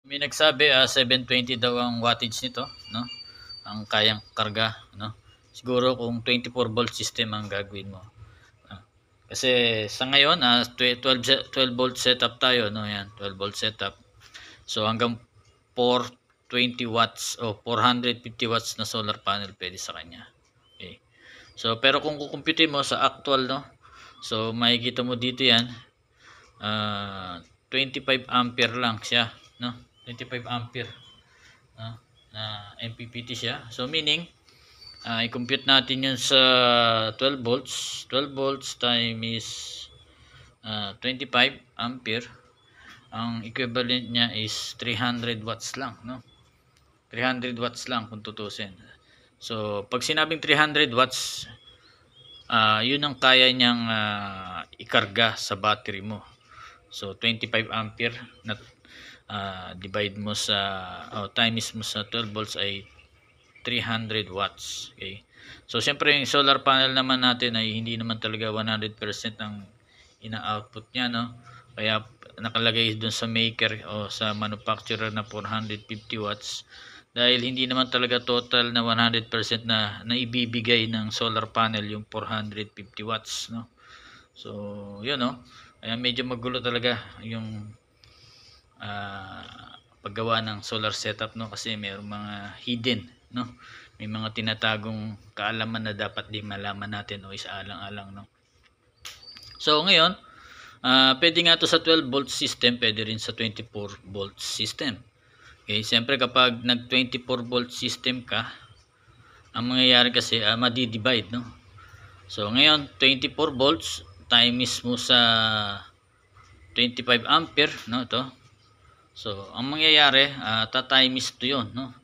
May nagsabi 720 daw ang wattage nito, no? Ang kayang karga, no? Siguro kung 24 volt system ang gagawin mo. Ah, Kasi sa ngayon 12 volt setup tayo, no? Yan, 12 volt setup. So hanggang 420 watts o 450 watts na solar panel pwede sa kanya. Okay. So pero kung kukumputin mo sa actual, no? So makikita mo dito yan, 25 ampere lang siya, no? 25 ampere, no? Na MPPT siya. So meaning i-compute natin yun sa 12 volts. 12 volts time is 25 ampere. Ang equivalent niya is 300 watts lang, no? 300 watts lang kung tutusin. So pag sinabing 300 watts, yun ang kaya niyang ikarga sa battery mo. So 25 ampere na divide mo sa times mo sa 12 volts ay 300 watts. Okay. So siyempre yung solar panel naman natin ay hindi naman talaga 100% ang ina-output niya, no? Kaya nakalagay doon sa maker o sa manufacturer na 450 watts dahil hindi naman talaga total na 100% na naibibigay ng solar panel yung 450 watts, no? So yun, no? Kaya medyo magulo talaga yung paggawa ng solar setup, no? Kasi mayroong mga hidden, no? May mga tinatagong kaalaman na dapat di malaman natin o isaalang-alang, no? So ngayon, pwede nga to sa 12 volt system, pwede rin sa 24 volt system. Okay, siyempre kapag nag 24 volt system ka, ang mangyayari kasi madi-divide, no? So ngayon 24 volts times mo sa 25 ampere, no, ito. So ang mangyayari, tatimes to 'yon, no?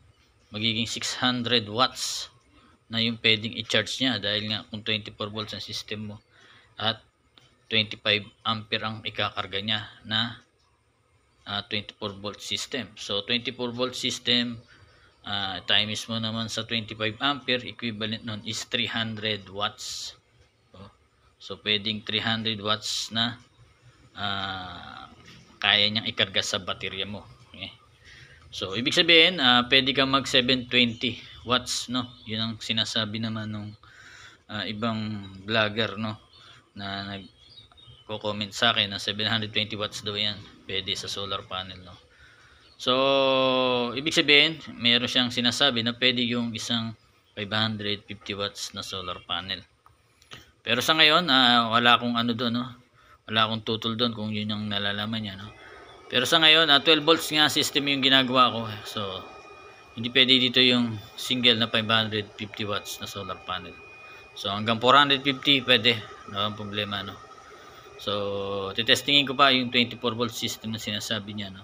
Magiging 600 watts na yung pwedeng i-charge niya dahil nga kung 24 volts ang system mo at 25 ampere ang ikakarga niya na 24 volt system. So 24 volt system times mo naman sa 25 ampere, equivalent nun is 300 watts. So pwedeng 300 watts na kaya niyang ikarga sa baterya mo. Okay. So ibig sabihin pwede kang mag 720 watts, no? Yun ang sinasabi naman nung ibang vlogger, no, na nagko-comment sa akin na 720 watts daw yan pwede sa solar panel, no? So ibig sabihin meron siyang sinasabi na pwede yung isang 550 watts na solar panel. Pero sa ngayon wala akong ano doon, no? Wala akong tutol doon kung yun yung nalalaman niya, no? Pero sa ngayon 12 volts nga system yung ginagawa ko. So hindi pwede dito yung single na 550 watts na solar panel. So hanggang 450 pwede, no problema, no? So titestingin ko pa yung 24 volt system na sinasabi niya, no?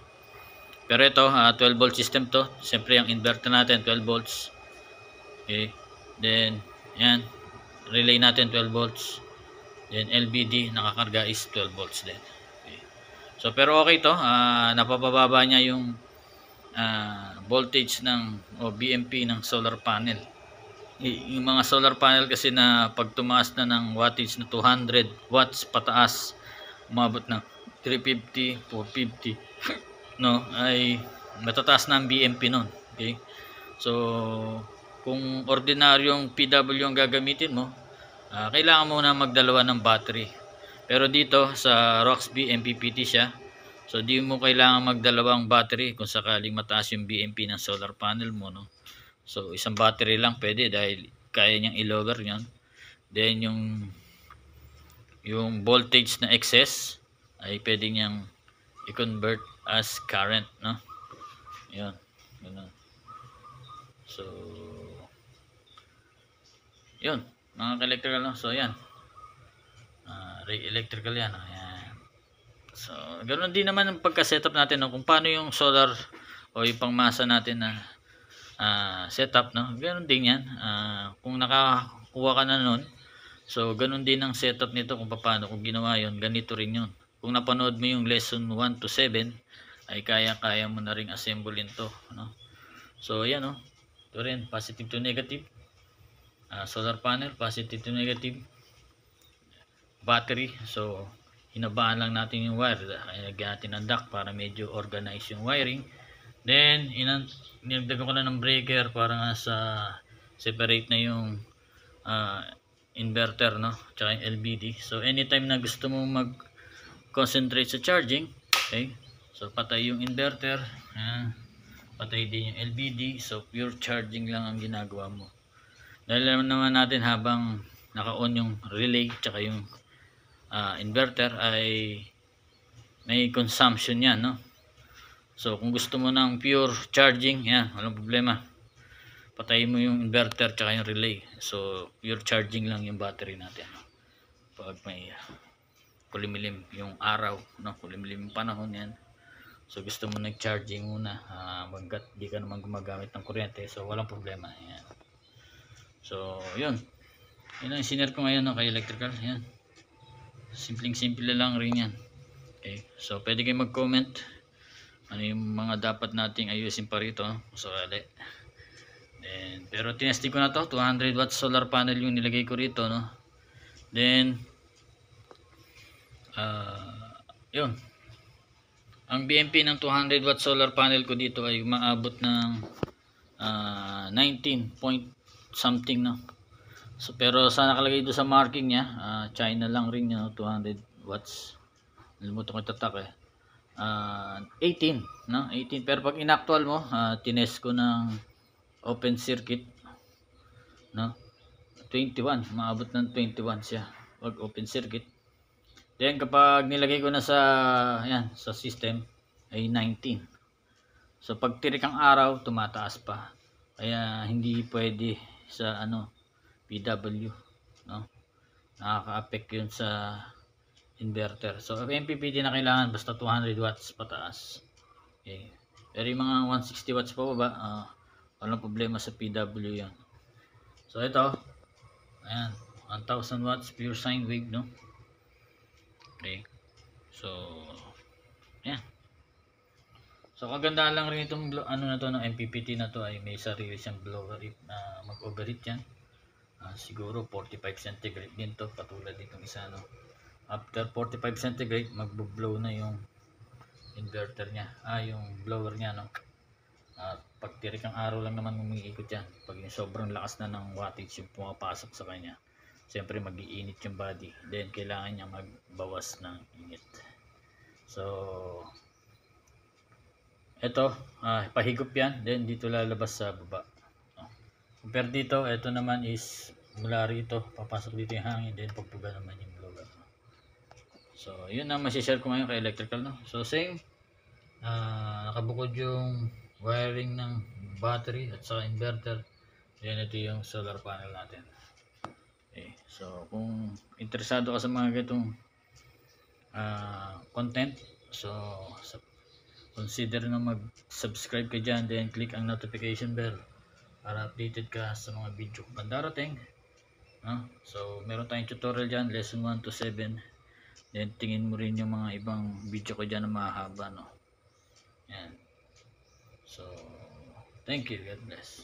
Pero ito 12 volt system to. Siyempre ang inverter natin 12 volts. Okay. Then yan, relay natin 12 volts. Then LVD nakakarga is 12 volts din. Okay. So pero okay to, napapababa niya yung voltage ng BMP ng solar panel. Yung mga solar panel kasi na pag tumaas na ng wattage na 200 watts pataas, umabot ng 350, 450 no, ay matataas na ang BMP nun. Okay. So kung ordinaryong PW ang gagamitin mo, kailangan mo na magdalawa ng battery. Pero dito sa Roxby MPPT siya, so di mo kailangan magdalawang battery kung sakaling mataas yung BMP ng solar panel mo, no? So isang battery lang pwede dahil kaya niyang i-lower yun. Then yung voltage na excess ay pwede niyang i-convert as current, no? Yun, ganun. So yun mga electrical, no? So yan, electrical yan, no? Yan. So ganoon din naman ang pagka-setup natin, no? Kung paano yung solar o yung pangmasa natin na setup, no? Ganoon din yan. Kung nakakuha ka na nun, so ganoon din ang setup nito kung paano. Kung ginawa yun, ganito rin yun. Kung napanood mo yung lesson 1 to 7 ay kaya mo na ring assemble to, no? So ayan, no? Ito rin, positive to negative. Solar panel, positive to negative. Battery, so hinabaan lang natin yung wire. Lagyan natin ng duct para medyo organize yung wiring. Then inagdagan ko na ng breaker para nga sa separate na yung inverter, no, tsaka yung LVD. So anytime na gusto mo mag concentrate sa charging, okay, so patay yung inverter, patay din yung LVD, so pure charging lang ang ginagawa mo. Dahil naman natin habang naka-on yung relay tsaka yung inverter ay may consumption yan, no. So kung gusto mo ng pure charging, yan, walang problema, patayin mo yung inverter tsaka yung relay, so pure charging lang yung battery natin pag may kulimlim yung araw, no, kulimlim yung panahon yan. So gusto mo nag-charging muna, hanggat di ka naman gumagamit ng kuryente, so walang problema yan. So yun ang sinare ko ngayon, no, kay electrical. Yan, simple lang rin yan. Okay, so pwede kayo mag-comment ano yung mga dapat nating ayusin pa rito, no? So pero tinesting ko na to, 200 watts solar panel yung nilagay ko rito, no. Then yun, ang BMP ng 200 watt solar panel ko dito ay maabot ng 19 point something, no. So pero sa nakalagay doon sa marking niya, China lang rin yun, 200 watts. Nalimutan ko itatak 18, no, 18. Pero pag in-actual mo, tinest ko ng open circuit, no, 21, maabot ng 21 siya pag open circuit. Then kapag nilagay ko na sa sa system ay 19. So pag tirik ang araw, tumataas pa. Kaya hindi pwede sa PW, no. Nakaka-affect 'yun sa inverter. So MPPT na kailangan basta 200 watts pataas. Okay. Pero yung mga 160 watts pa baba, walang problema sa PW 'yan. So ito, ayan, 1000 watts pure sine wave, no. Okay. So ayan. So kagandahan lang rin itong na to ng MPPT na to ay may sarili siyang blower mag-overheat yan. Siguro 45 centigrade din to, katulad ditong isa, no. After 45 centigrade magbo-blow na yung inverter niya, yung blower niya, no. Pag tirik ang araw lang naman umiikot yan. Pag yung sobrang lakas na ng wattage yung pumapasok sa kanya, siyempre mag-iinit yung body, then kailangan niya magbawas ng init. So ito, pahigop yan, then dito lalabas sa baba. Compare dito, ito naman is mula rito papasok dito yung hangin, then pagpuga naman yung blower. So yun ang masishare ko ngayon kay electrical, no. So same, nakabukod yung wiring ng battery at saka inverter. Then ito yung solar panel natin. Okay, so kung interesado ka sa mga ganitong content, so consider na mag-subscribe ka dyan, then click ang notification bell para updated ka sa mga video kung darating, no? So meron tayong tutorial dyan, lesson 1 to 7, then tingin mo rin yung mga ibang video ko dyan na mahaba, no? Yan. So thank you, God bless.